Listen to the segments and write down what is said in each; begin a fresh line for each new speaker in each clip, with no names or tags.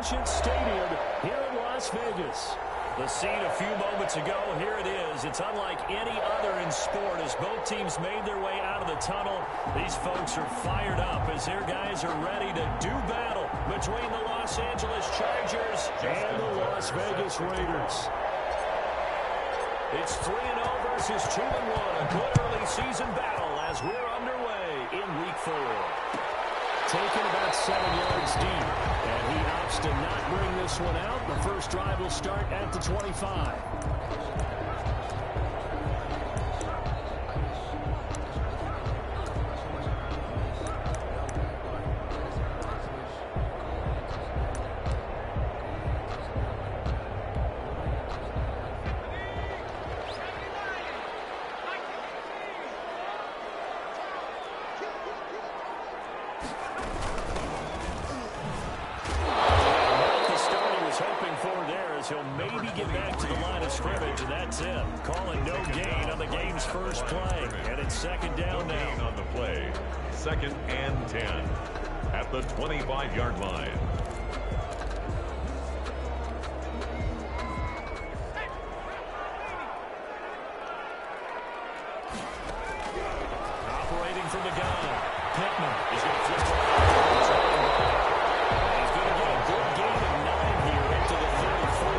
Allegiant Stadium here in Las Vegas.
The scene a few moments ago, here it is. It's unlike any other in sport as both teams made their way out of the tunnel. These folks are fired up as their guys are ready to do battle between the Los Angeles Chargers
and the Las Vegas Raiders.
It's 3-0 versus 2-1. A good early season battle as we're underway in Week 4.
Taken about 7 yards deep, and he opts to not bring this one out. The first drive will start at the 25.
He'll maybe get back to the line of scrimmage, and that's it. Calling no gain on the game's first play. And it's second down now.
On the play, 2nd and 10 at the 25-yard line.
Operating from the gun. Pittman is going to flip it. He's going to get a good gain of 9 here into the 34.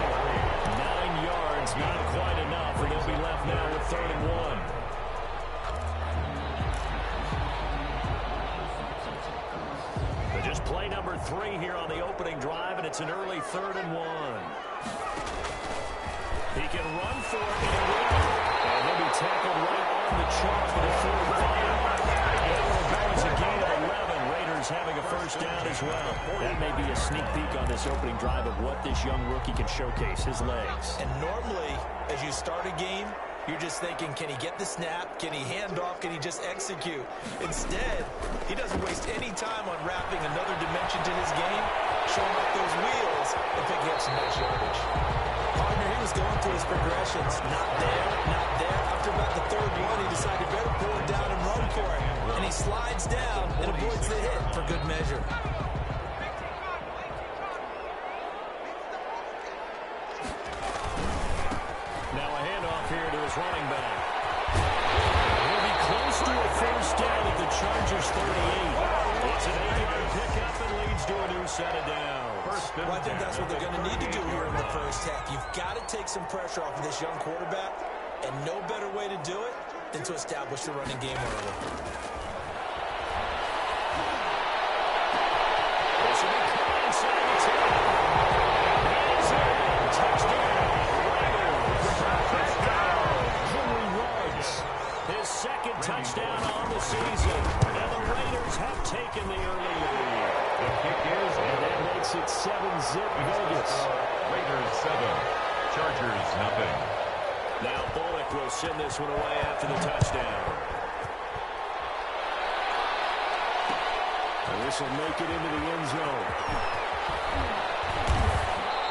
9 yards, not quite enough, and they'll be left now with 3rd and 1. But just play number 3 here on the opening drive, and it's an early 3rd and 1. He can run for it, and he will. And he'll be tackled right on the chalk for the 4-5. It's a gain of 11. Raiders having a first down as well. That may be a sneak peek on this opening drive of what this young rookie can showcase, his legs.
And normally, as you start a game, you're just thinking, can he get the snap? Can he hand off? Can he just execute? Instead, he doesn't waste any time on wrapping another dimension to his game, showing off those wheels, and picking up some nice yardage. Partner, he was going through his progressions. Not there, not there. After about the 3rd one, he decided better pull it down and run for it. And he slides down and avoids the hit for good measure.
Now a handoff here to his running back. He'll be close to a first down at the Chargers 38. It's an 8-yard pickup and leads to a new set of downs.
Well, I think that's what they're going to need to do here in the first half. You've got to take some pressure off of this young quarterback, and no better way to do it than to establish the running game early.
This will be caught inside the 10. He's in. Touchdown.
Henry Ruggs.
His 2nd touchdown on the season. And the Raiders have taken the early lead.
The kick is,
And that makes it 7-zip Vegas.
Raiders 7, Chargers nothing.
Now Bullock will send this one away after the touchdown.
And this will make it into the end zone.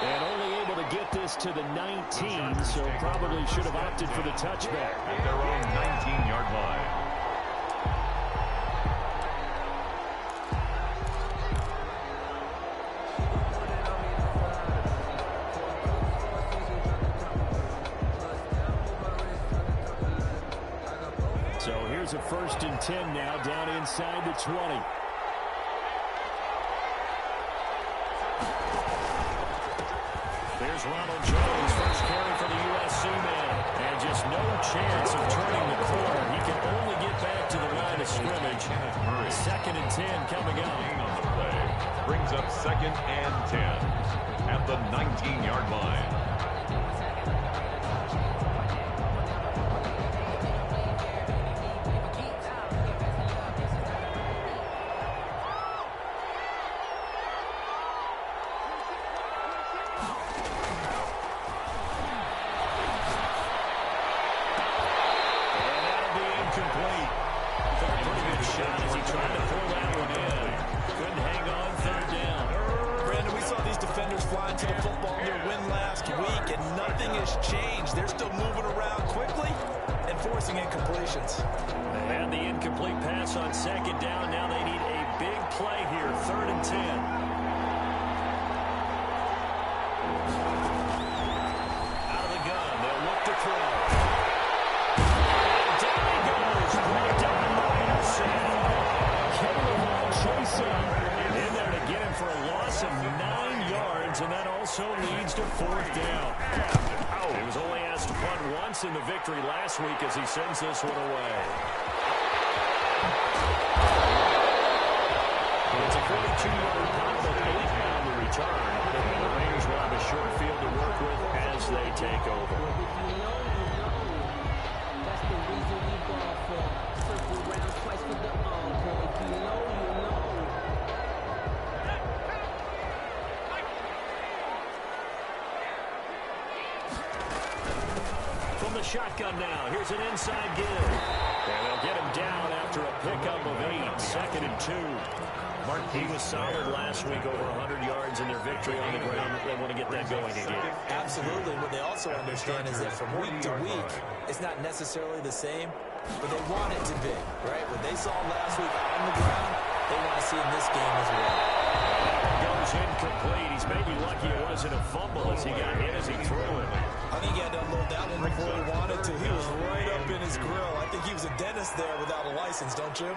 And only able to get this to the 19, so probably should have opted for the touchback.
At their own 19-yard line.
So here's a 1st and 10 now, down inside the 20.
There's Ronald Jones, first carry for the USC man. And just no chance of turning the corner. He can only get back to the line of scrimmage. 2nd and 10 coming up.
On the play, brings up 2nd and 10 at the 19-yard line.
Incomplete. Took a pretty good shot as he tried to pull that one in. Couldn't hang on 3rd down.
Brandon, we saw these defenders flying to the football in their win last week, and nothing has changed. They're still moving around quickly and forcing incompletions.
They had the incomplete pass on 2nd down. Now they need a big play here, 3rd and 10.
loss of 9 yards, and that also leads to 4th down. He was only asked to punt once in the victory last week as he sends this one away. It's a 42-yard punt, but 8 down the return. The Raiders will have a short field to work with as they take over.
That's the reason we ball for. Circle round twice with the encore. If you know, you know.
From the shotgun now, here's an inside give. And they'll get him down after a pickup of 8, 2nd and 2. He was solid last week, over 100 yards in their victory on the ground. They want to get that going again.
Absolutely. What they also understand is that from week to week, it's not necessarily the same, but they want it to be, right? What they saw last week on the ground, they want to see in this game as well.
Goes incomplete. He's maybe lucky it wasn't a fumble as he got hit as he threw it.
I think he had to unload that one before he wanted to. He was right up in his grill. I think he was a dentist there without a license, don't you?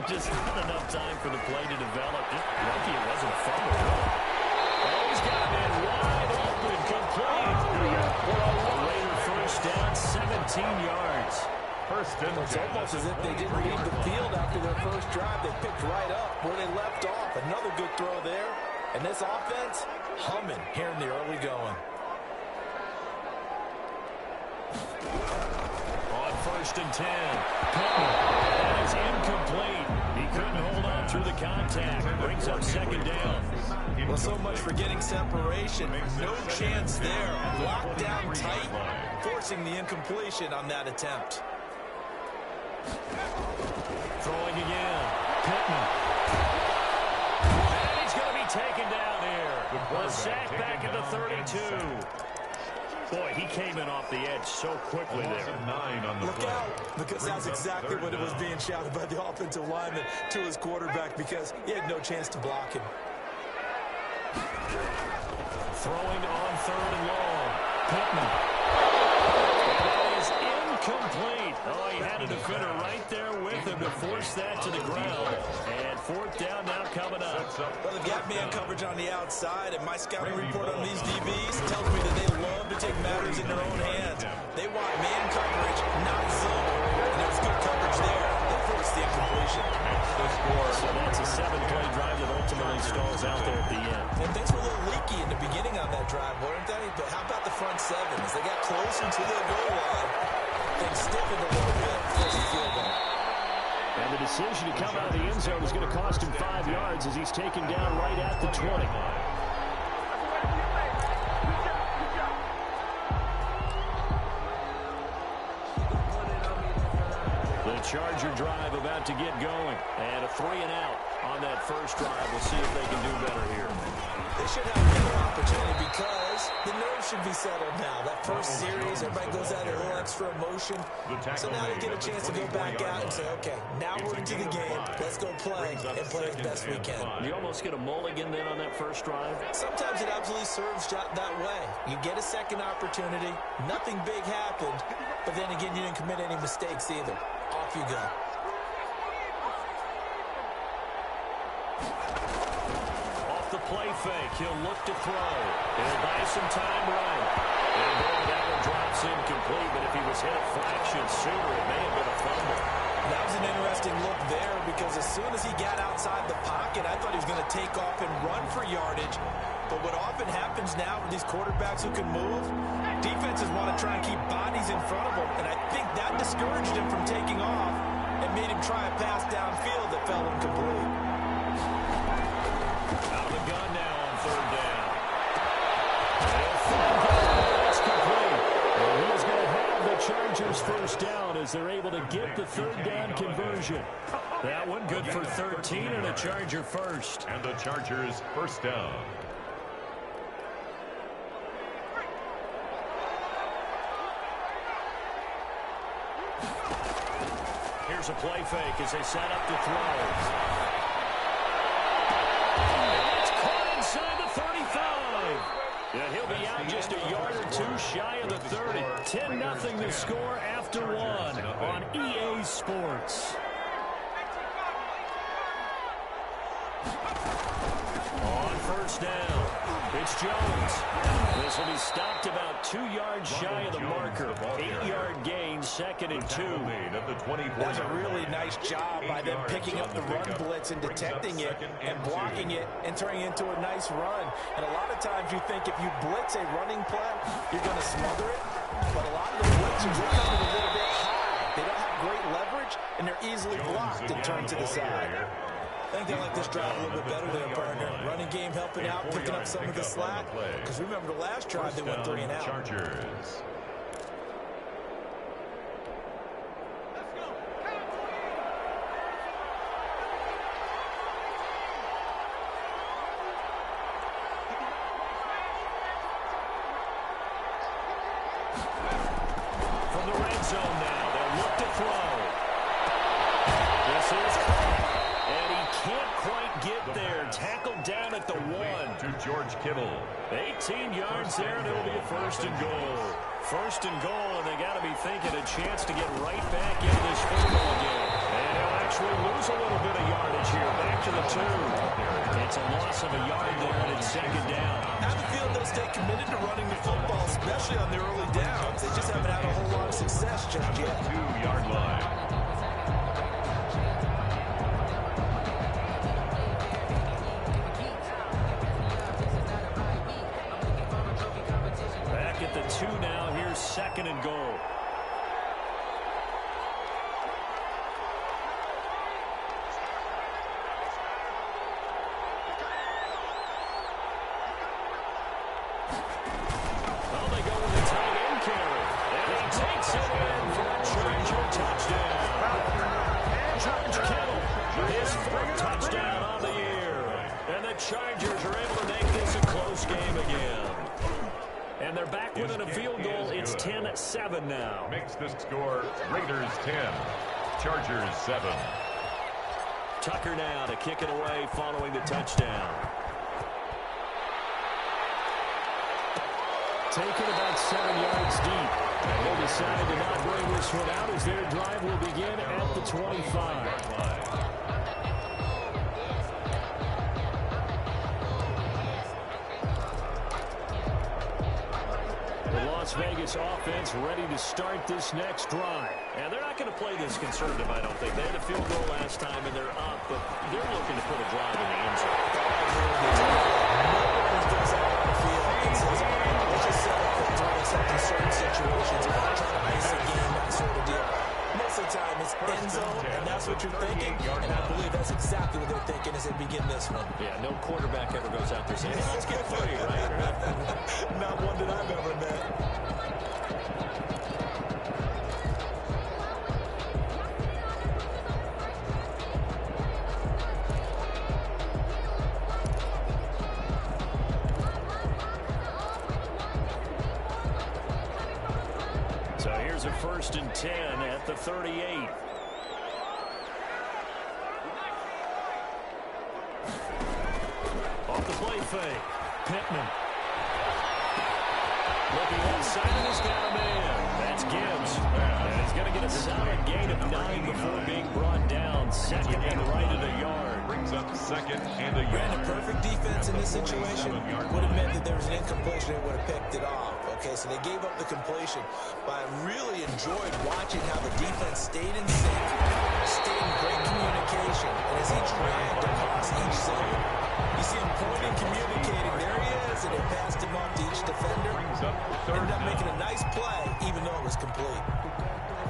Just not enough time for the play to develop. Just lucky it wasn't a fumble. Oh, he's got him in wide open, complete. A Raider first down, 17 yards.
It's almost as if they didn't leave the field after their first drive. They picked right up where they left off. Another good throw there. And this offense, humming here in the early going.
On 1st and 10. That is incomplete. He couldn't hold on through the contact. Brings up 2nd down.
Well, so much for getting separation. No chance there. Locked down tight, forcing the incompletion on that attempt.
Throwing again. Pittman. And he's going to be taken down here. A sack back at the 32. Boy, he came in off the edge so quickly there.
Look out, because that's exactly what it was being shouted by the offensive lineman to his quarterback, because he had no chance to block him.
Throwing on 3rd and long. Pittman. That is incomplete. Oh, he had a defender right there with him to force that to the ground. And 4th down now coming up.
Well, they've got man coverage on the outside, and my scouting report on these DBs tells me that they love to take matters in their own hands. They want man coverage, not zone. And there was good coverage there that forced the incompletion.
That's the score.
So that's a 7-play drive that ultimately stalls out there at the end.
And things were a little leaky in the beginning on that drive, weren't they? But how about the front 7? As they got closer to the goal line, things stiffened a little bit, forced the field goal.
And the decision to come out of the end zone is going to cost him 5 yards as he's taken down right at the 20. The Charger drive about to get going. And a 3 and out on that first drive. We'll see if they can do better here.
They should have another opportunity because the nerves should be settled now. That first series, everybody goes out a little extra emotion. So now they get a chance to go back out and say, okay, now we're into the game. Let's go play and play as best we can.
You almost get a mulligan then on that first drive?
Sometimes it absolutely serves that way. You get a second opportunity. Nothing big happened. But then again, you didn't commit any mistakes either. Off you go.
The play fake. He'll look to throw. He'll buy some time right. And that one drops incomplete, but if he was hit a fraction sooner, it may have been a fumble.
That was an interesting look there because as soon as he got outside the pocket, I thought he was going to take off and run for yardage. But what often happens now with these quarterbacks who can move, defenses want to try and keep bodies in front of them, and I think that discouraged him from taking off and made him try a pass downfield that fell incomplete.
Out of the gun now on 3rd down. That's complete. And he's going to have the Chargers first down as they're able to get the 3rd down conversion. That one good for 13 and a Charger first.
And the Chargers first down.
Here's a play fake as they set up to throw. Inside the 35. Yeah, he'll be out just a yard or two shy of the 30. 10-0 the score after one on EA Sports.
first down. It's Jones. This will be stopped about 2 yards shy of the marker. 8-yard gain, 2nd and 2.
That's a really nice job by them picking up the run blitz and detecting it and blocking it and turning it into a nice run. And a lot of times you think if you blitz a running play, you're going to smother it. But a lot of the blitzers are coming a little bit high. They don't have great leverage, and they're easily blocked and turned to the side. I think they like this drive a little bit better there, partner. Running game helping out, picking up some of the slack. Because remember the last drive, they went 3 and out.
Chargers.
From the red zone now, they'll look to throw. This is caught. And he can't quite get there. Tackled down at the 1.
To George Kittle.
18 yards there, and it'll be a 1st and goal. 1st and goal, and they got to be thinking a chance to get right back into this football game. And they'll actually lose a little bit of yardage here. Back to the 2. It's a loss of a yard there, and it's 2nd down.
I have a feeling they'll stay committed to running the football, especially on the early downs. They just haven't had a whole lot of success just yet.
2-yard line.
Back at the 2 now. Here's 2nd and goal. Well, they go with a tight end carry. And he takes it in for a Charger touchdown. George Kittle, his 4th touchdown on the year. And the Chargers are able to make this a close game again. And they're back within a field goal. It's 10-7 now.
Makes this score Raiders 10, Chargers 7.
Tucker now to kick it away following the touchdown. Taken about 7 yards deep. And they decided to not bring this one out as their drive will begin at the 25. Las Vegas offense ready to start this next drive. And they're not going to play this conservative, I don't think. They had a field goal last time, and they're up, but they're looking to put a drive in the end zone.
Let's just set up for in certain situations, try to ice the game, that sort of deal. Most of the time, it's end zone, and that's what you're thinking. And I believe that's exactly what they're thinking as they begin this one.
Yeah, no quarterback ever goes out there saying, hey, let's get free, right?
Not one that I've ever met.
So here's a 1st and 10 at the 38. Off the play fake. Pittman. Looking outside, and he's got a man. That's Gibbs. And he's going to get a solid gain of 9 before being brought down. 2nd and right at a yard.
Brings up 2nd and a
Ran
yard.
a perfect defense in this situation. Would have meant that there was an incompletion. They would have picked it off. Okay, so they gave up the completion. But I really enjoyed watching how the defense stayed in sync, stayed in great communication. And as he dragged across each zone, you see him pointing, communicating. There he is, and he passed him off to each defender. Ended up making a nice play, even though it was complete.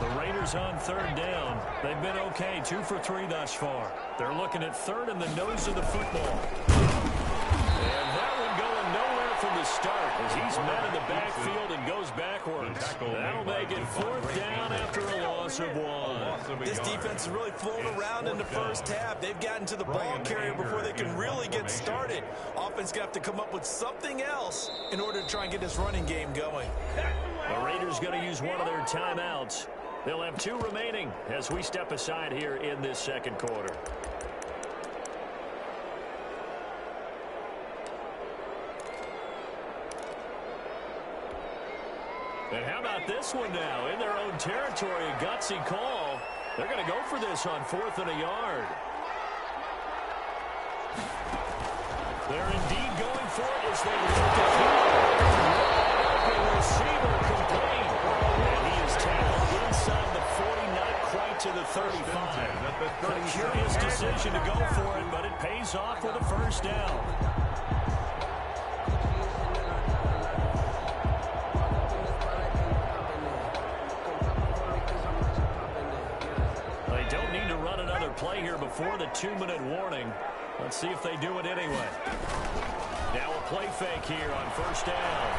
The Raiders on 3rd down. They've been okay, 2 for 3 thus far. They're looking at 3rd in the nose of the football. And that one going nowhere from the start as he's met in the backfield and goes backwards. That'll make it 4th down after a loss of 1.
This defense is really flown around in the first half. They've gotten to the ball carrier before they can really get started. Offense going to have to come up with something else in order to try and get this running game going.
The Raiders going to use one of their timeouts. They'll have 2 remaining as we step aside here in this 2nd quarter. And how about this one now? In their own territory, a gutsy call. They're going to go for this on 4th and a yard. They're indeed going for it as they look to open receiver complete. And he is tackled inside the 40, not quite to the 35. A curious decision to go for it, but it pays off with a first down. They don't need to run another play here before the 2-minute warning. Let's see if they do it anyway. Now a play fake here on first down.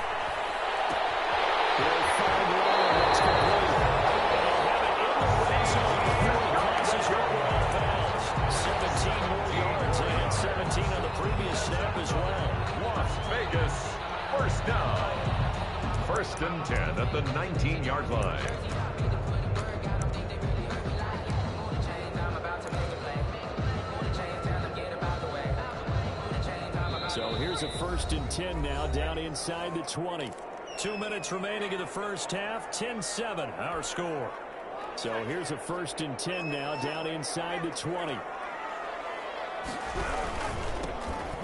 He'll find one that's complete. They'll have it in the red zone before he crosses over out of bounds. 17 more yards. They had 17 on the previous snap as well.
Las Vegas, first down. First and 10 at the 19-yard line.
So here's a first and 10 now down inside the 20. 2 minutes remaining in the first half. 10-7 our score. So here's a first and 10 now down inside the 20. And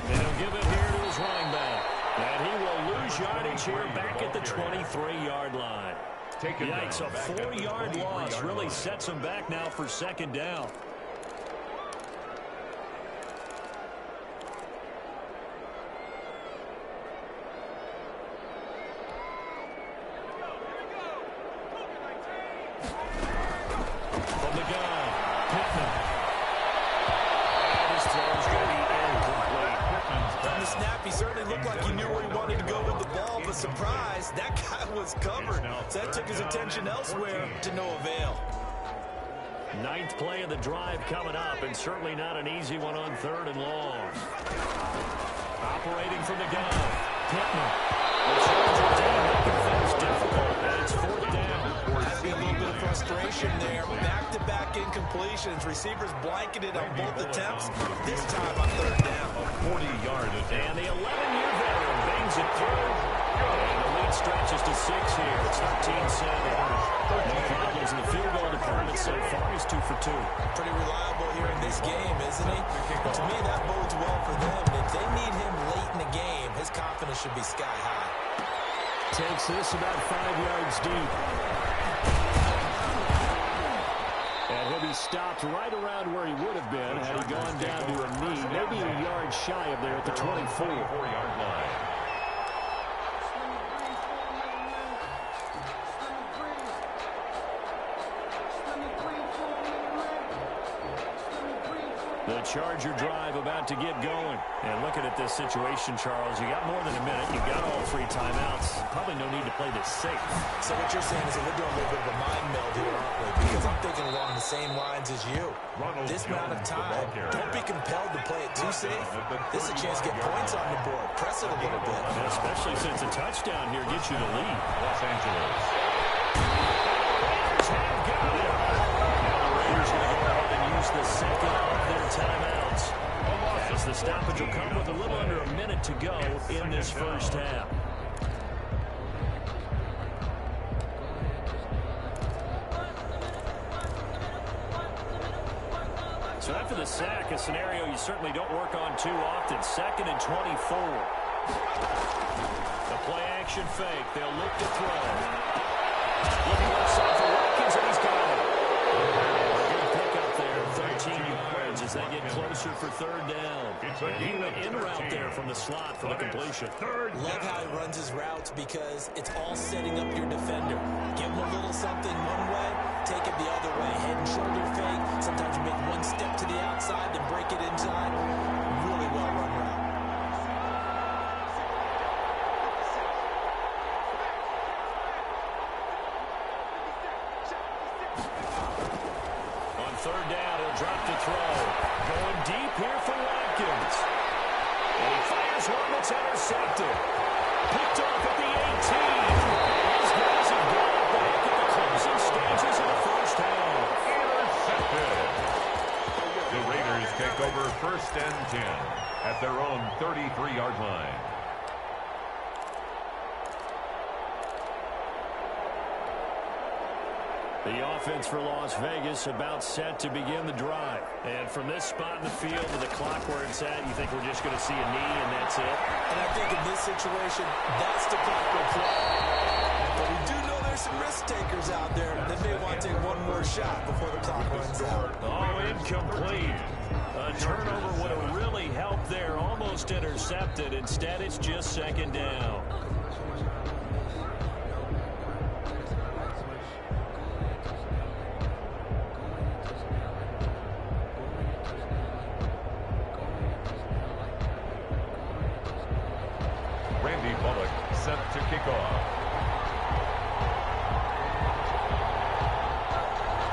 he'll give it here to his running back. And he will lose yardage here back at the 23-yard line. Yikes, a 4-yard loss really sets him back now for second down.
Surprise, that guy was covered. So that took his attention elsewhere to no avail.
9th play of the drive coming up, and certainly not an easy one on 3rd and long. Operating from the gun. Pittman. The Charger team making things difficult, and it's 4th down.
Having a little bit of frustration there. Back-to-back incompletions. Receivers blanketed on both attempts. This time on 3rd down.
A 40-yard attempt.
And the 11-year veteran bangs it through. And the lead stretches to 6 here. It's 13-7. No problems in the field goal department so far. He's 2 for 2.
Pretty reliable here in this game, isn't he? To me, that bodes well for them. If they need him late in the game, his confidence should be sky high.
Takes this about 5 yards deep. And he'll be stopped right around where he would have been had he gone down to a knee. Maybe a yard shy of there at the 24-yard line. The Charger drive about to get going. And looking at this situation, Charles, you got more than a minute. You got all 3 timeouts. Probably no need to play this safe.
So what you're saying is that we're doing a little bit of a mind meld here, aren't we? Because I'm thinking along the same lines as you. This amount of time, don't be compelled to play it too safe. This is a chance to get points on the board. Press it a little bit.
And especially since a touchdown here gets you the lead.
Los Angeles.
Raiders have got it. Now the Raiders going to go ahead and use the second of their timeouts. As the stoppage will come with a little under a minute to go in this first half. So after the sack, a scenario you certainly don't work on too often. 2nd and 24. The play action fake. They'll look to throw. Looking left side for Watkins, and he's got it. Good pick up there. 13 yards as they get closer for 3rd down. And he went in route there from the slot for the completion.
Love how he runs his routes because it's all setting up your defender. Give him a little something one way, take it the other way. Head and shoulder fake. Sometimes you make one step to the outside, then break it inside. Really well run route.
On 3rd down, he'll drop to throw. Going deep here for Watkins. And he fires one that's intercepted. Picked off at the 18. These guys have got it back at the closing stages of the first half.
Intercepted. The Raiders take over 1st and 10 at their own 33-yard line.
The offense for Las Vegas about set to begin the drive. And from this spot in the field to the clock where it's at, you think we're just going to see a knee and that's it?
And I think in this situation, that's the proper play. But we do know there's some risk takers out there that may want to take one more shot before the clock runs out.
Oh, incomplete. A turnover would have really helped there. Almost intercepted. Instead, it's just second down.
Set to kick off.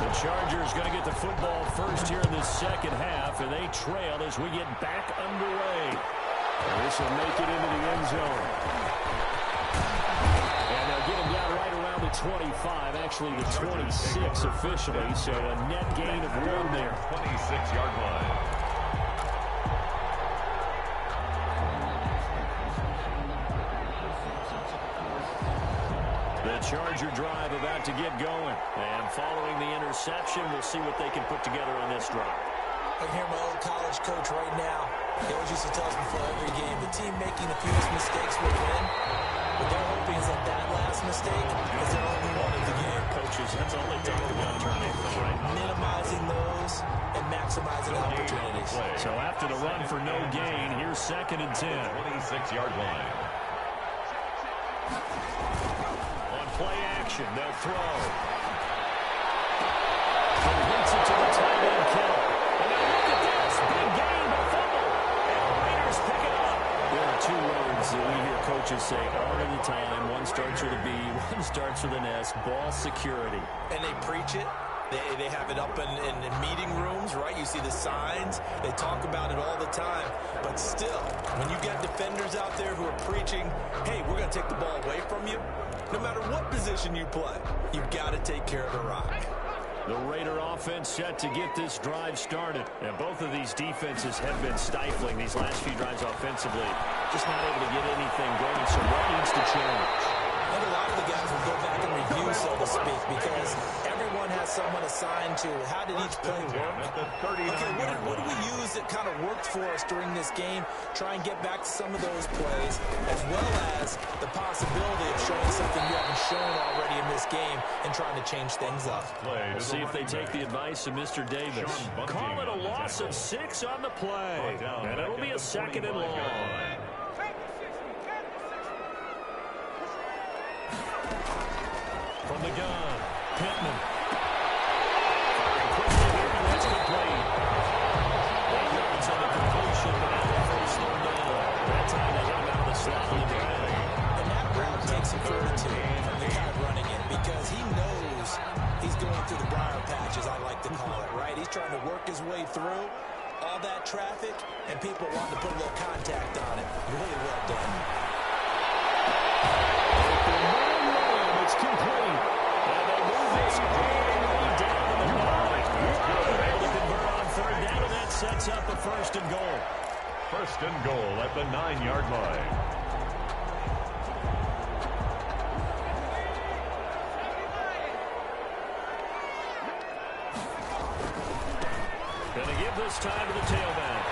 The Chargers going to get the football first here in the second half, and they trail as we get back underway. This will make it into the end zone. And they'll get him down right around the 25, actually the 26 officially, so a net gain of 1 there.
26-yard line.
Charger drive about to get going. And following the interception, we'll see what they can put together on this drive.
I hear my old college coach right now. He always used to tell us before every game, the team making the fewest mistakes will win. What they're hoping is that last mistake is their only one of the game.
Coaches, that's all they talk about, right?
Minimizing those and maximizing opportunities.
So after the run for no gain, here's 2nd and 10.
26-yard line.
Play action. They'll throw. Completes it to the tight end, Kittle. And now look at this. Big gain, but fumble. And the Raiders pick it up. There are 2 words that we hear coaches say all of the time. One starts with a B, one starts with an S. Ball security.
And they preach it. They have it up in meeting rooms, right? You see the signs. They talk about it all the time. But still, when you get defenders out there who are preaching, hey, we're going to take the ball away from you, no matter what position you play, you've got to take care of the rock.
The Raider offense set to get this drive started. And both of these defenses have been stifling these last few drives offensively. Just not able to get anything going, so what needs to change?
I think a lot of the guys will go back and review, so to speak, because everyone has someone assigned to how did each play work. Okay, what do we use that kind of worked for us during this game? Try and get back to some of those plays, as well as the possibility of showing something you haven't shown already in this game and trying to change things up.
We'll see if they take the advice of Mr. Davis. Call it a loss of 6 on the play, and it'll be a 2nd and long. From the gun, Pittman. Quickly here, and that's complete. 8 yards on the completion, but now the first third down. That time they got him out of the slot on the drive.
And that route takes some fortitude from the guy running it, because he knows he's going through the briar patch, as I like to call it, right? He's trying to work his way through all that traffic, and people want to put a little contact on it. Really well done.
It's complete. And they move this all the way down to the 9. They're able to convert on 3rd down, and that sets up a 1st and goal.
1st and goal at the 9-yard line.
Gonna give this time to the tailback.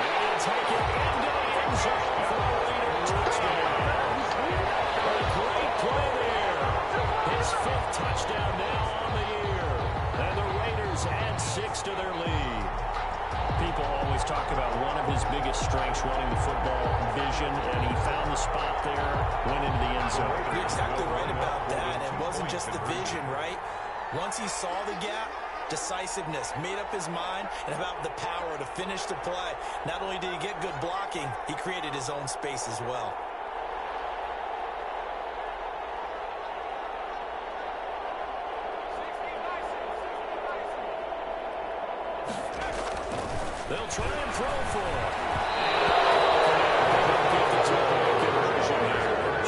They'll take it into the end zone for a leader touchdown. A great play there. His 5th touchdown now on the year. And the Raiders add 6 to their lead. People always talk about one of his biggest strengths running the football, vision, and he found the spot there, went into the end zone.
You're exactly right about that. It wasn't just the vision, right? Once he saw the gap, decisiveness, made up his mind, and about the power to finish the play. Not only did he get good blocking, he created his own space as well.
They'll try and throw for it.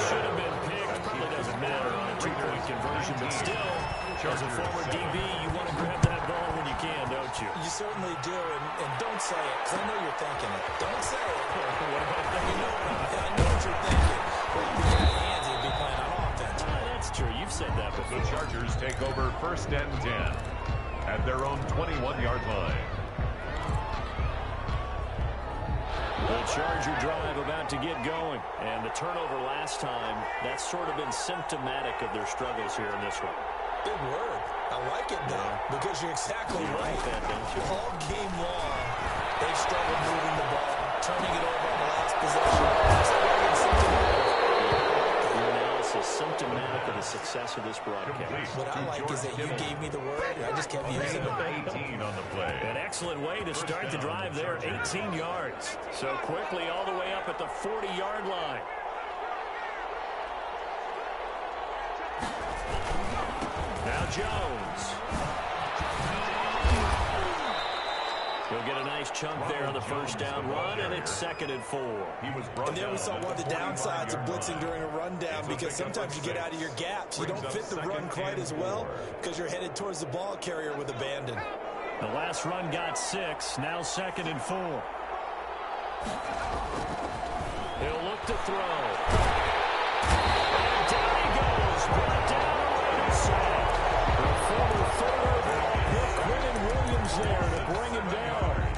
Should have been picked. Probably doesn't matter on a 2-point conversion, but still, as a former DB, you want to grab that ball when you can, don't you?
You certainly do, and don't say it, because I know you're thinking it. Don't say it.
What about that?
You know, I know what you're thinking. Well, you'd be out of hands, you'd be playing on offense.
That's true. You've said that before.
The Chargers take over 1st and 10 at their own 21-yard line.
The Charger drive about to get going. And the turnover last time, that's sort of been symptomatic of their struggles here in this one.
Big word. I like it, though, because you're exactly right.
Like that, don't you?
All game long, they've struggled moving the ball, turning it over on the last possession. It's been symptomatic.
Your analysis symptomatic of the success of this broadcast.
What I like is that you gave me the word, and I just kept using it.
18 on the play.
An excellent way to start the drive there, 18 yards. So quickly all the way up at the 40-yard line. Now Jones. He'll get a nice chunk there on the first down run, and it's 2nd and 4.
And there we saw one of the downsides of blitzing during a rundown, because sometimes you get out of your gaps. You don't fit the run quite as well because you're headed towards the ball carrier with abandon.
The last run got 6, now 2nd and 4. He'll look to throw. And down he goes, brought down a Raiders sack. The former third overall pick, Quentin Williams there to bring him down.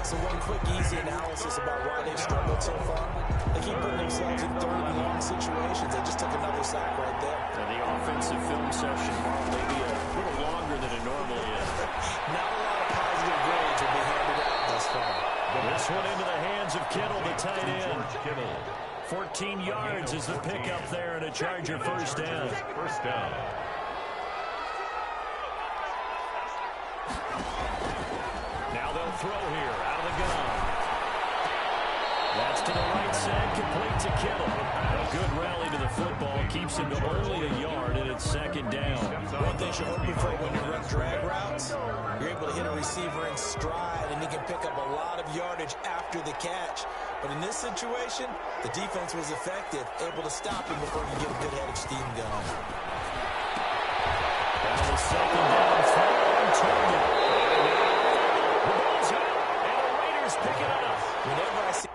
So one quick, easy analysis about why they've struggled so far. They keep putting themselves in 3rd and long situations. They just took another sack right there.
And the offensive film session, maybe a little longer than it normally is.
Not a lot of positive grades will be handed out thus far.
This one into the hands of Kittle, the tight end. 14 yards is the pickup there, and a Charger first down.
First down.
Now they'll throw here, out of the gun. That's to the right side, complete to Kittle. A good rally to the football, keeps him to only a yard, and it's 2nd down.
One thing you're hoping for when you run drag routes, you're able to hit a receiver in stride, and he can pick up a lot of yardage after the catch. But in this situation, the defense was effective, able to stop him before you get a good head of steam going.
That was 2nd down, throw on target. The ball's out, and the Raiders pick it up.
Whenever I see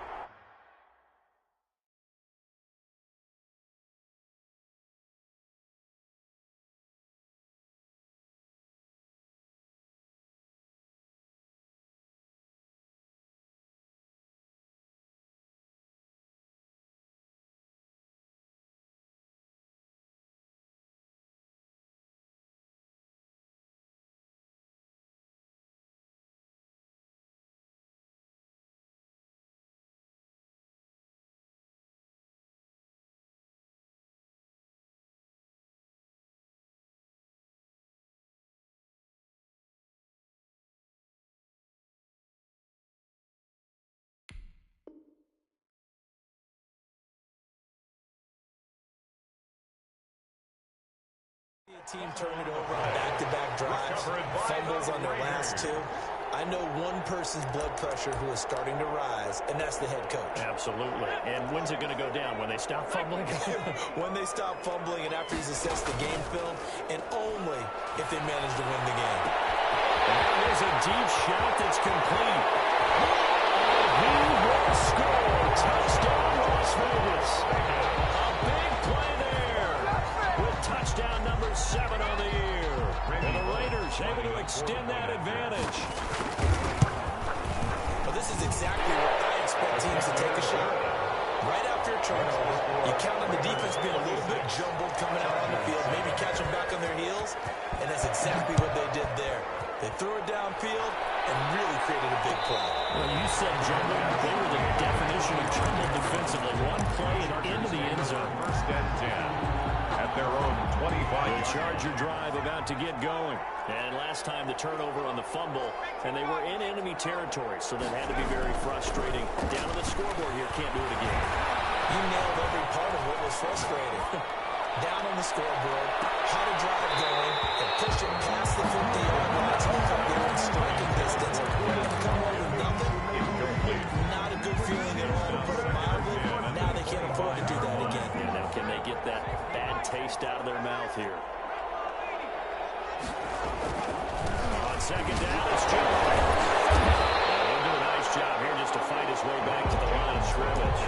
team turn it over on back-to-back drives, fumbles on their last 2. I know one person's blood pressure who is starting to rise, and that's the head coach.
Absolutely. And when's it going to go down? When they stop fumbling?
When they stop fumbling and after he's assessed the game film, and only if they manage to win the game.
And there's a deep shot that's complete. He will score. Touchdown, Las Vegas. A big play there with touchdown number 7 on the year. And the Raiders able to extend that advantage.
Well, this is exactly what I expect teams to take a shot. Right after a turnover, you count on the defense being a little bit jumbled coming out on the field, maybe catch them back on their heels, and that's exactly what they did there. They threw it downfield and really created a big play.
Well, you said jumbled. They were the definition of jumbled defensively. One play and into the end zone.
1st and 10 at their own 25.
The Charger drive about to get going. And last time the turnover on the fumble, and they were in enemy territory, so that had to be very frustrating. Down on the scoreboard here, can't do it again.
You nailed every part of what was frustrating. Down on the scoreboard, had a drive going, and pushed it past the 50-yard line to look like they were in striking distance. We're going to come away with nothing. Not a good feeling at all, to put it mildly. Now they can't afford to do that again.
And now can they get that bad taste out of their mouth here? On 2nd down, it's Jones. He'll do a nice job here just to fight his way back to the line of scrimmage.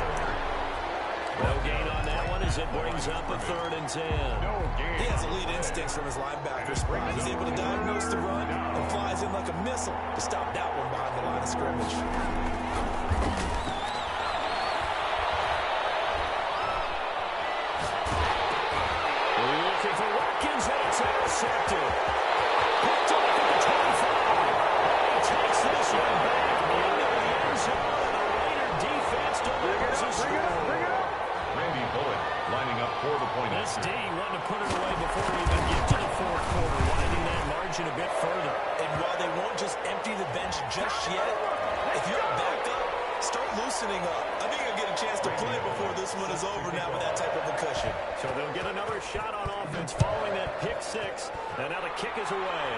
No gain on that one as as it brings up a 3rd and 10.
He has elite instincts from his linebacker spot. He's able to diagnose the run and flies in like a missile to stop that one behind the line of scrimmage.
Looking for Watkins, and it's intercepted. Picked off at the 25. He takes this one back into the end zone, and the Raider defense delivers a score.
Randy Bullock lining up for the point.
This D wanting to put it away before we even get to the 4th quarter, widening that margin a bit further.
And while they won't just empty the bench just yet, if you're a backup, start loosening up. I think you'll get a chance to play before this one is over now with that type of a cushion.
So they'll get another shot on offense following that pick 6. And now the kick is away.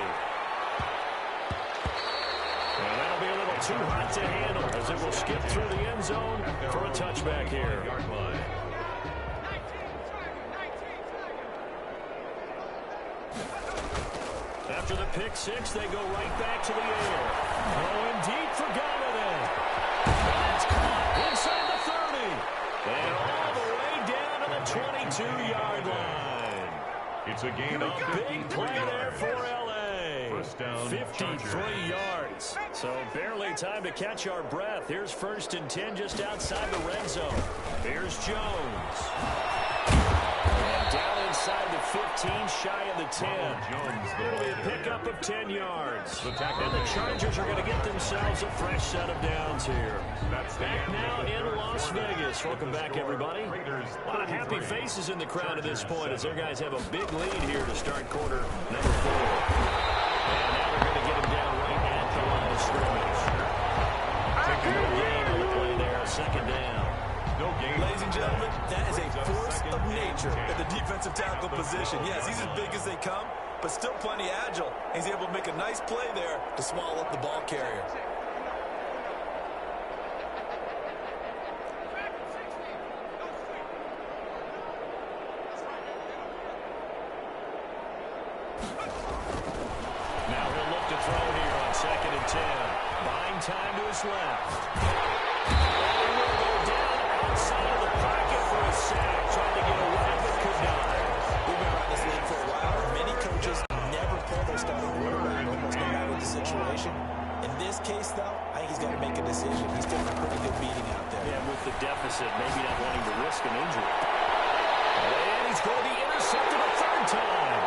And that'll be a little too hot to handle as it will skip through the end zone for a touchback here. After the pick 6, they go right back to the air. Going deep for Galladay. That's caught inside the 30. And all the way down to the 22-yard line.
It's a gain of
Big play there for L.A.
First down,
53 yards. So barely time to catch our breath. Here's 1st and 10 just outside the red zone. Here's Jones. And down inside the 15, shy of the 10. It'll be a pickup of 10 yards. And the Chargers are going to get themselves a fresh set of downs here. Back now in Las Vegas. Welcome back, everybody. A lot of happy faces in the crowd at this point as their guys have a big lead here to start quarter number 4. And now they're going to get him down right at the line of scrimmage. Taking no gain on the play there, 2nd down.
No gain.
Ladies and gentlemen, that is a force of nature at the defensive tackle position. Yes, he's as big as they come, but still plenty agile. He's able to make a nice play there to swallow up the ball carrier.
Now he'll look to throw here on 2nd and 10. Buying time to his left. And he will go down outside of the pocket for a sack. Trying to get away, but could not.
We've been around this league for a while, and many coaches never pull their starting quarterback almost no matter the situation. In this case, though, I think he's got to make a decision. He's taking a pretty good beating out there.
Yeah, with the deficit, maybe not wanting to risk an injury. And he's going to be intercepted a 3rd time.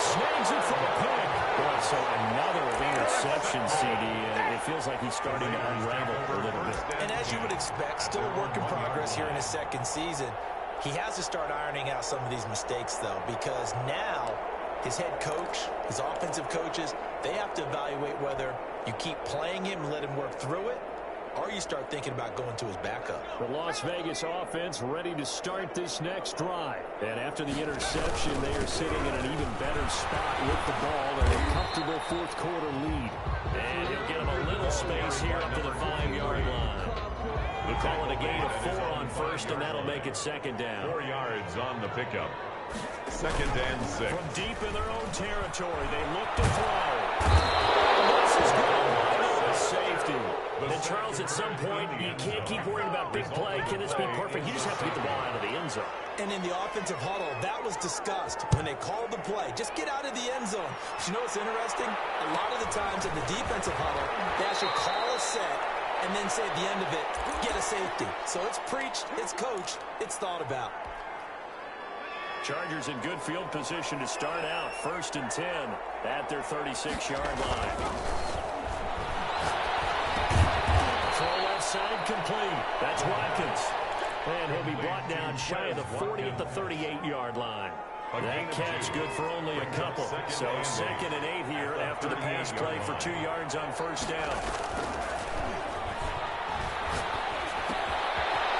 Snags it for the pick. Boy, so another interception, CD. It feels like he's starting to unravel a little bit.
And as you would expect, still a work in progress here in his 2nd season. He has to start ironing out some of these mistakes, though, because now his head coach, his offensive coaches, they have to evaluate whether you keep playing him and let him work through it, or you start thinking about going to his backup.
The Las Vegas offense ready to start this next drive. And after the interception, they are sitting in an even better spot with the ball and a comfortable 4th quarter lead. And he'll get him a little space here up to the 5-yard line. We'll call it a gain of 4 on 1st, and that'll make it 2nd down.
4 yards on the pickup. 2nd and 6.
From deep in their own territory, they look to throw. This is going to safety. And Charles, at some point, you can't keep worrying about big play. Can this be perfect? You just have to get the ball out of the end zone.
And in the offensive huddle, that was discussed when they called the play. Just get out of the end zone. But you know what's interesting? A lot of the times in the defensive huddle, they actually call a set and then say at the end of it, get a safety. So it's preached, it's coached, it's thought about.
Chargers in good field position to start out. 1st and 10 at their 36-yard line. Throw left side complete. That's Watkins. And he'll be brought down shy of the 40 at the 38-yard line. That catch good for only a couple. So 2nd and 8 here after the pass play for 2 yards on 1st down.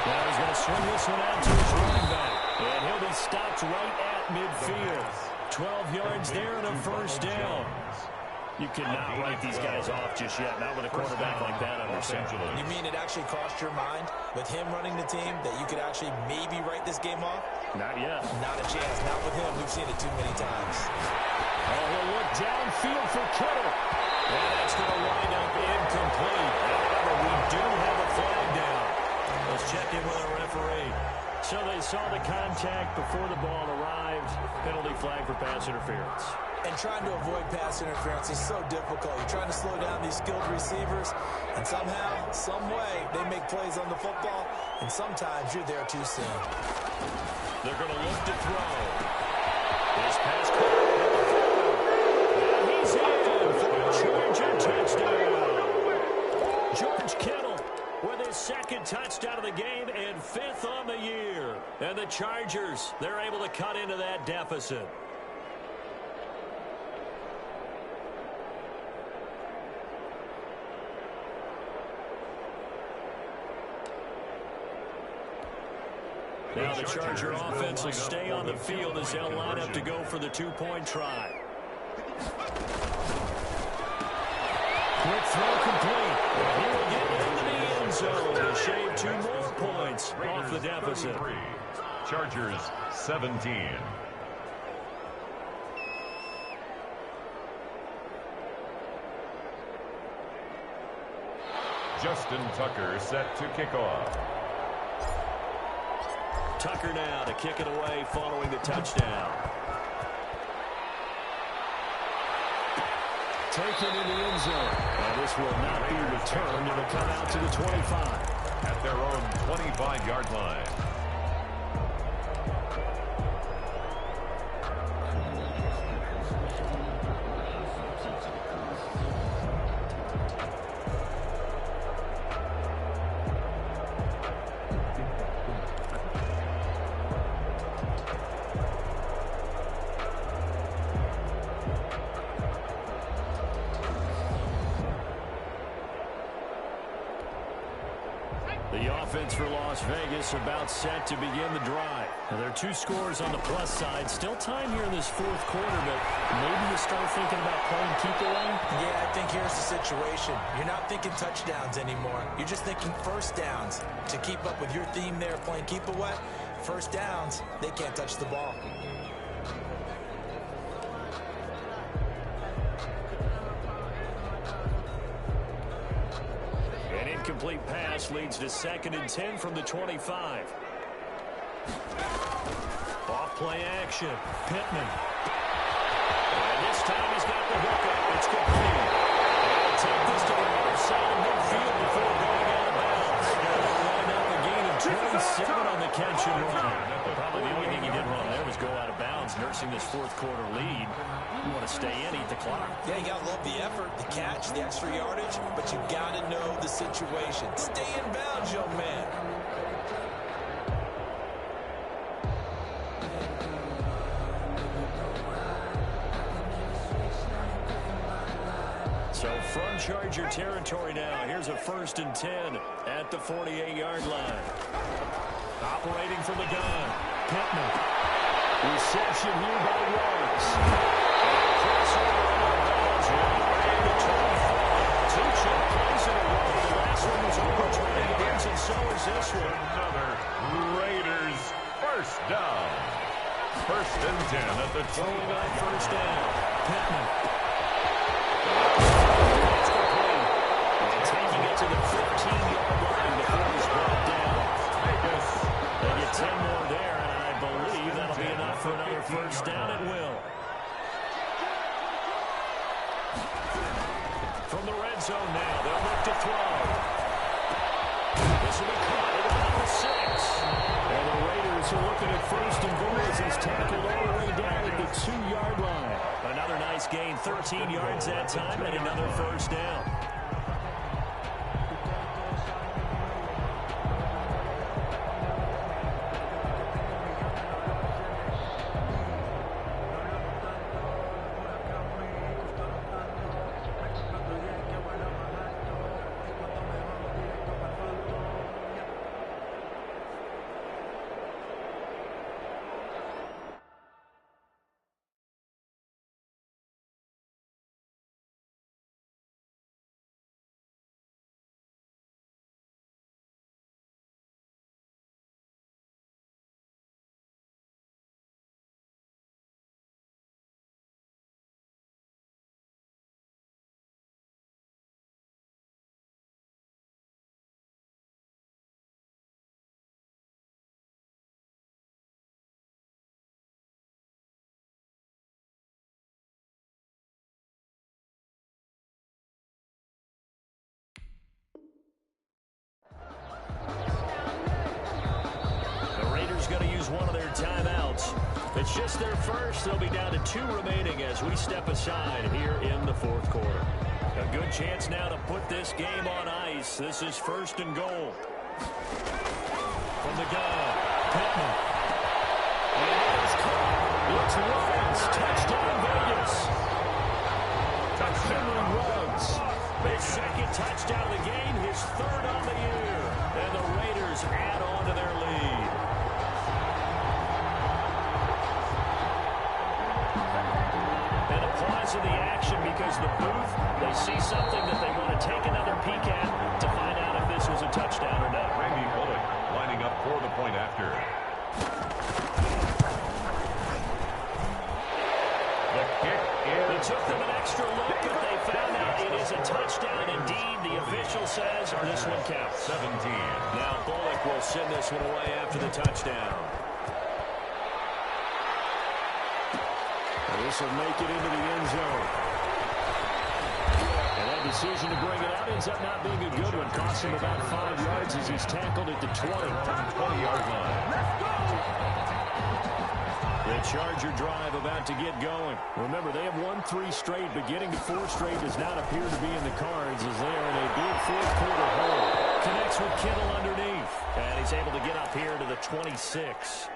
Now he's going to swing this one out to his running back. And he'll be stopped right at midfield. 12 yards there and a 1st down. You cannot write these guys off just yet, not with a quarterback like that under center.
You mean it actually crossed your mind with him running the team that you could actually maybe write this game off?
Not yet.
Not a chance. Not with him. We've seen it too many times.
Oh, he'll look downfield for Kittle. And that's going to wind up incomplete. However, we do have a flag down. Let's check in with our referee. So they saw the contact before the ball arrived. Penalty flag for pass interference.
And trying to avoid pass interference is so difficult. You're trying to slow down these skilled receivers, and somehow, some way, they make plays on the football, and sometimes you're there too soon.
They're going to look to throw. This pass caught at the 4. And he's in for a Charger touchdown. George Kittle with his second touchdown of the game and 5th on the year. And the Chargers, they're able to cut into that deficit. Now the Charger offense will stay on the field as they'll line up to go for the 2-point try. Quick throw complete. He will get into the end zone to shave 2 more points off the deficit.
Chargers 17. Justin Tucker set to kick off.
Tucker now to kick it away following the touchdown. Taken in the end zone. And this will not be returned. It'll come out to the 25.
At their own 25-yard line.
The offense for Las Vegas about set to begin the drive. Now, there are 2 scores on the plus side. Still time here in this 4th quarter, but maybe you start thinking about playing keep away?
Yeah, I think here's the situation. You're not thinking touchdowns anymore. You're just thinking first downs. To keep up with your theme there, playing keep away, first downs, they can't touch the ball.
An incomplete pass leads to 2nd and 10 from the 25. Off play action. Pittman. And this time he's got the hook up. It's complete. They'll take this to the left side of midfield before going out of bounds. They'll line up a gain of 27 on the catch and run. Probably the only thing he did wrong there was go out of bounds, nursing this 4th quarter lead. You want to stay in, eat the clock.
Yeah, you got to love the effort, the catch, the extra yardage, but you got to know the situation. Stay in bounds, young man.
So from Charger territory now, here's a 1st and 10 at the 48-yard line. Operating from the gun, Pittman. Reception here by Rhodes. Crossover out of bounds, right at the 25. 2 check plays in a row. The last one was over 20 yards, and so is this one.
Another Raiders first down. 1st and 10 at the 29.
First down. Pittman. Taking it to the 15-yard line before he's brought down. They get 10 more there, and I believe that'll be enough for another first down at will. From the red zone now, they'll look to throw. This will be caught at about the 6. And the Raiders are looking at 1st and goal as he's tackled all the way down at the 2-yard line. Another nice gain, 13 yards that time, and another first down. timeouts. It's just their first. They'll be down to 2 remaining as we step aside here in the fourth quarter. A good chance now to put this game on ice. This is 1st and goal. From the gun, Pittman. And it is caught. It's Ruggs. Touchdown, Vegas. Touchdown, Ruggs. His 2nd touchdown of the game, his 3rd on the year. And the Raiders add on to their lead. And applause in the action because the booth, they see something that they want to take another peek at to find out if this was a touchdown or not.
Randy Bullock lining up for the point after. The kick is...
It took them an extra look, but they found out it is a touchdown indeed. The official says this one counts.
17.
Now Bullock will send this one away after the touchdown. This will make it into the end zone. And that decision to bring it out ends up not being a good one. Costs him about 5 yards as he's tackled at the 20.
20-yard line.
The Charger drive about to get going. Remember, they have won 3 straight, but getting to 4 straight does not appear to be in the cards as they are in a big fourth quarter hole. Connects with Kittle underneath. And he's able to get up here to the 26.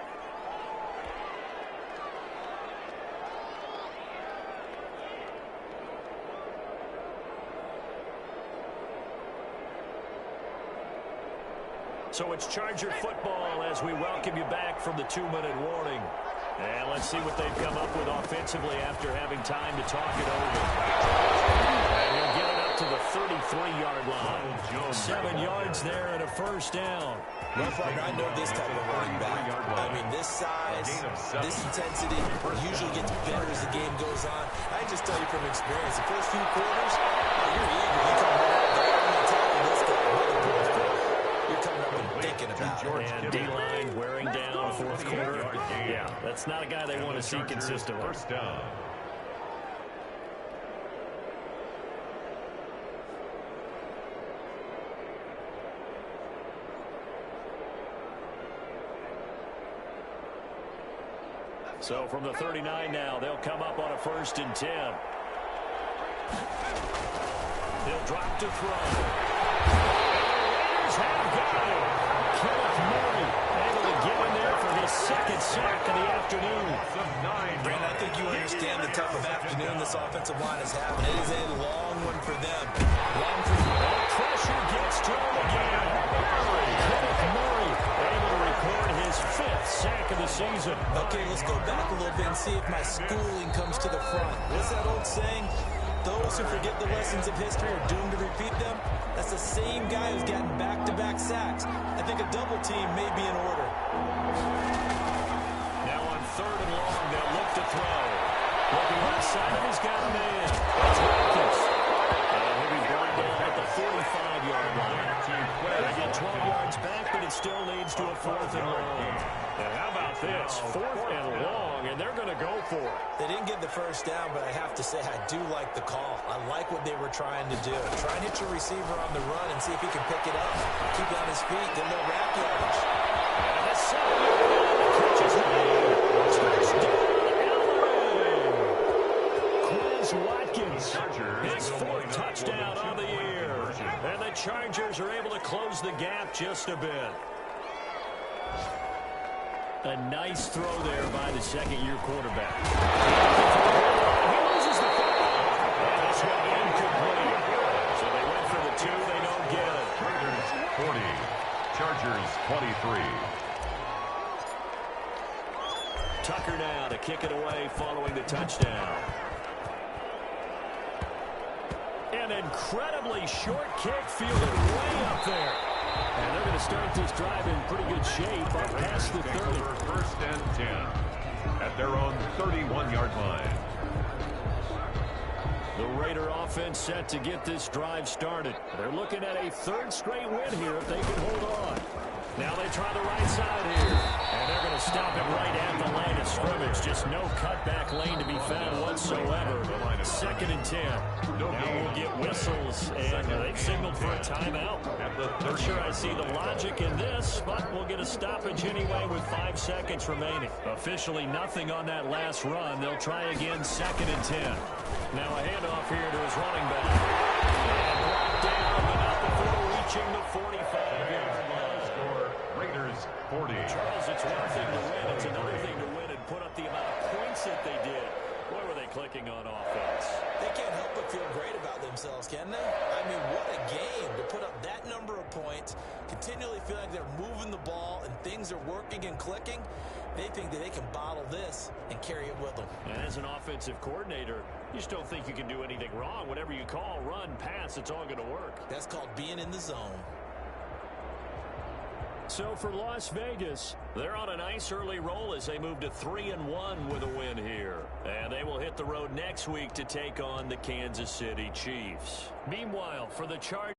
So it's Charger football as we welcome you back from the 2-minute warning. And let's see what they've come up with offensively after having time to talk it over. And he'll get it up to the 33-yard line. 7 yards there and a 1st down.
Well, partner, I know this type of running back. I mean, this size, this intensity usually gets better as the game goes on. I just tell you from experience, the first few quarters, you're eager. You come right out there, I'm going to tackle this guy. You're coming up and thinking about it.
And D-line wearing down fourth quarter. Yeah, that's not a guy they want to see consistently.
1st down.
So from the 39 now, they'll come up on a 1st and 10. He'll drop to throw. Have got it. Kenneth Murray able to get in there for his 2nd sack of the afternoon.
Brandon, I think you understand the type of afternoon this offensive line is having. It is a long one for them. Long for them.
Pressure gets to him again. Kenneth Murray able to record his 5th sack of the season.
Okay, let's go back a little bit and see if my schooling comes to the front. What's that old saying? Those who forget the lessons of history are doomed to repeat them. That's the same guy who's gotten back-to-back sacks. I think a double team may be in order.
Now on 3rd and long, they'll look to throw. Looking left side, he's got a man. That's Watkins. And he'll be brought down at the 45-yard line. They get 12 yards back, but it still leads to a 4th and long. And how about this? 4th and long, and they're going to go for it.
They didn't get the 1st down, but I have to say I do like the call. I like what they were trying to do. Try and hit your receiver on the run and see if he can pick it up. Keep it on his feet, get a little wrap yardage.
And the 7-yard line, the catch is made. Touchdown, Allen. Quiz Watkins, his 4th touchdown of the year. And the Chargers are able to close the gap just a bit. A nice throw there by the 2nd-year quarterback. He loses the football. And this one incomplete. So they went for the 2. They don't get it.
Raiders 40. Chargers 23.
Tucker now to kick it away following the touchdown. An incredibly short kick fielded way up there. And they're going to start this drive in pretty good shape up past the 30.
1st and 10 at their own 31-yard line.
The Raider offense set to get this drive started. They're looking at a 3rd straight win here if they can hold on. Now they try the right side here. And they're going to stop it right at the line of of scrimmage. Just no cutback lane to be found whatsoever. 2nd and 10. Now we'll get whistles, and they've signaled for a timeout. Not sure I see the logic in this, but we'll get a stoppage anyway with 5 seconds remaining. Officially nothing on that last run. They'll try again 2nd and 10. Now a handoff here to his running back. And brought down, but not before reaching the 45-yard line.
Score, Raiders 40.
Charles, it's one thing to win. It's another thing to win and put up the amount of points that they did. Boy, were they clicking on offense.
They can't help but feel great about themselves, can they? I mean, what a game to put up that number of points, continually feel like they're moving the ball and things are working and clicking. They think that they can bottle this and carry it with them.
And as an offensive coordinator, you just don't think you can do anything wrong. Whatever you call, run, pass, it's all going to work.
That's called being in the zone.
So for Las Vegas, they're on a nice early roll as they move to 3-1 with a win here. And they will hit the road next week to take on the Kansas City Chiefs. Meanwhile, for the Chargers,